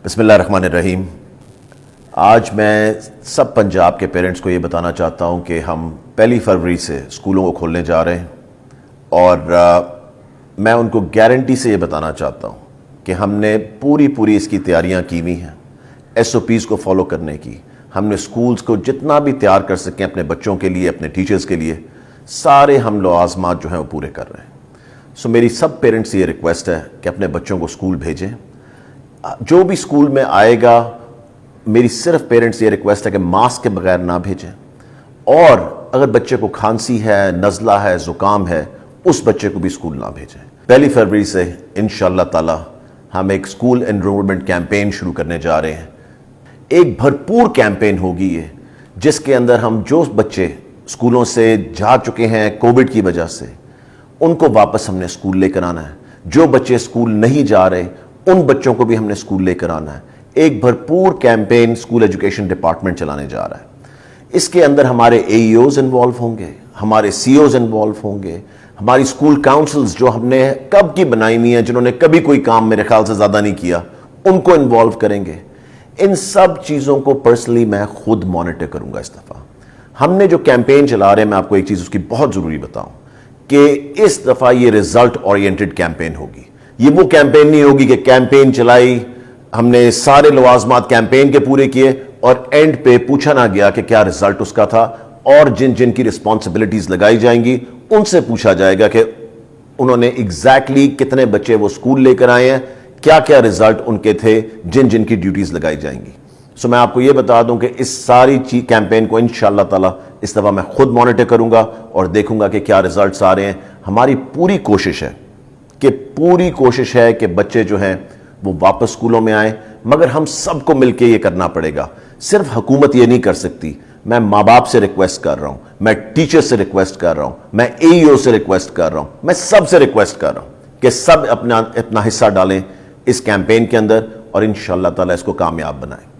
بسم اللہ الرحمن الرحیم۔ آج میں سب پنجاب کے پیرنٹس کو یہ بتانا چاہتا ہوں کہ ہم 1 فروری سے اسکولوں کو کھولنے جا رہے ہیں، اور میں ان کو گارنٹی سے یہ بتانا چاہتا ہوں کہ ہم نے پوری اس کی تیاریاں کی ہوئی ہیں، SOPs کو فالو کرنے کی۔ ہم نے اسکولز کو جتنا بھی تیار کر سکیں اپنے بچوں کے لیے، اپنے ٹیچرز کے لیے، سارے ہم لوازمات جو ہیں وہ پورے کر رہے ہیں۔ میری سب پیرنٹس سے یہ ریکویسٹ ہے کہ اپنے بچوں کو اسکول بھیجیں۔ جو بھی اسکول میں آئے گا، میری صرف پیرنٹس یہ ریکویسٹ ہے کہ ماسک کے بغیر نہ بھیجیں، اور اگر بچے کو کھانسی ہے، نزلہ ہے، زکام ہے، اس بچے کو بھی اسکول نہ بھیجیں۔ 1 فروری سے انشاءاللہ تعالی ہم ایک اسکول انرولمنٹ کیمپین شروع کرنے جا رہے ہیں۔ ایک بھرپور کیمپین ہوگی یہ، جس کے اندر ہم جو بچے اسکولوں سے جا چکے ہیں کووڈ کی وجہ سے، ان کو واپس ہم نے اسکول لے کر آنا ہے۔ جو بچے اسکول نہیں جا رہے، ان بچوں کو بھی ہم نے اسکول لے کر آنا ہے۔ ایک بھرپور کیمپین اسکول ایجوکیشن ڈپارٹمنٹ چلانے جا رہا ہے۔ اس کے اندر ہمارے AEOs انوالو ہوں گے، ہمارے CEOs انوالو ہوں گے، ہماری اسکول کاؤنسلز جو ہم نے کب کی بنائی ہوئی ہیں، جنہوں نے کبھی کوئی کام میرے خیال سے زیادہ نہیں کیا، ان کو انوالو کریں گے۔ ان سب چیزوں کو پرسنلی میں خود مانیٹر کروں گا اس دفعہ۔ ہم نے جو کیمپین چلا رہے ہیں، میں آپ کو ایک چیز اس کی بہت ضروری بتاؤں کہ اس دفعہ یہ ریزلٹ اورینٹڈ کیمپین ہوگی۔ یہ وہ کیمپین نہیں ہوگی کہ کیمپین چلائی، ہم نے سارے لوازمات کیمپین کے پورے کیے اور اینڈ پہ پوچھا نہ گیا کہ کیا ریزلٹ اس کا تھا، اور جن کی رسپانسبلٹیز لگائی جائیں گی ان سے پوچھا جائے گا کہ انہوں نے ایگزیکٹلی کتنے بچے وہ اسکول لے کر آئے ہیں، کیا ریزلٹ ان کے تھے، جن کی ڈیوٹیز لگائی جائیں گی۔ میں آپ کو یہ بتا دوں کہ اس ساری کیمپین کو انشاءاللہ تعالی اس دفعہ میں خود مانیٹر کروں گا اور دیکھوں گا کہ کیا ریزلٹس آ رہے ہیں۔ ہماری پوری کوشش ہے کہ بچے جو ہیں وہ واپس اسکولوں میں آئیں، مگر ہم سب کو مل کے یہ کرنا پڑے گا۔ صرف حکومت یہ نہیں کر سکتی، میں ماں باپ سے ریکویسٹ کر رہا ہوں، میں ٹیچر سے ریکویسٹ کر رہا ہوں، میں AEO سے ریکویسٹ کر رہا ہوں، میں سب سے ریکویسٹ کر رہا ہوں کہ سب اپنا حصہ ڈالیں اس کیمپین کے اندر، اور انشاءاللہ تعالی اس کو کامیاب بنائیں۔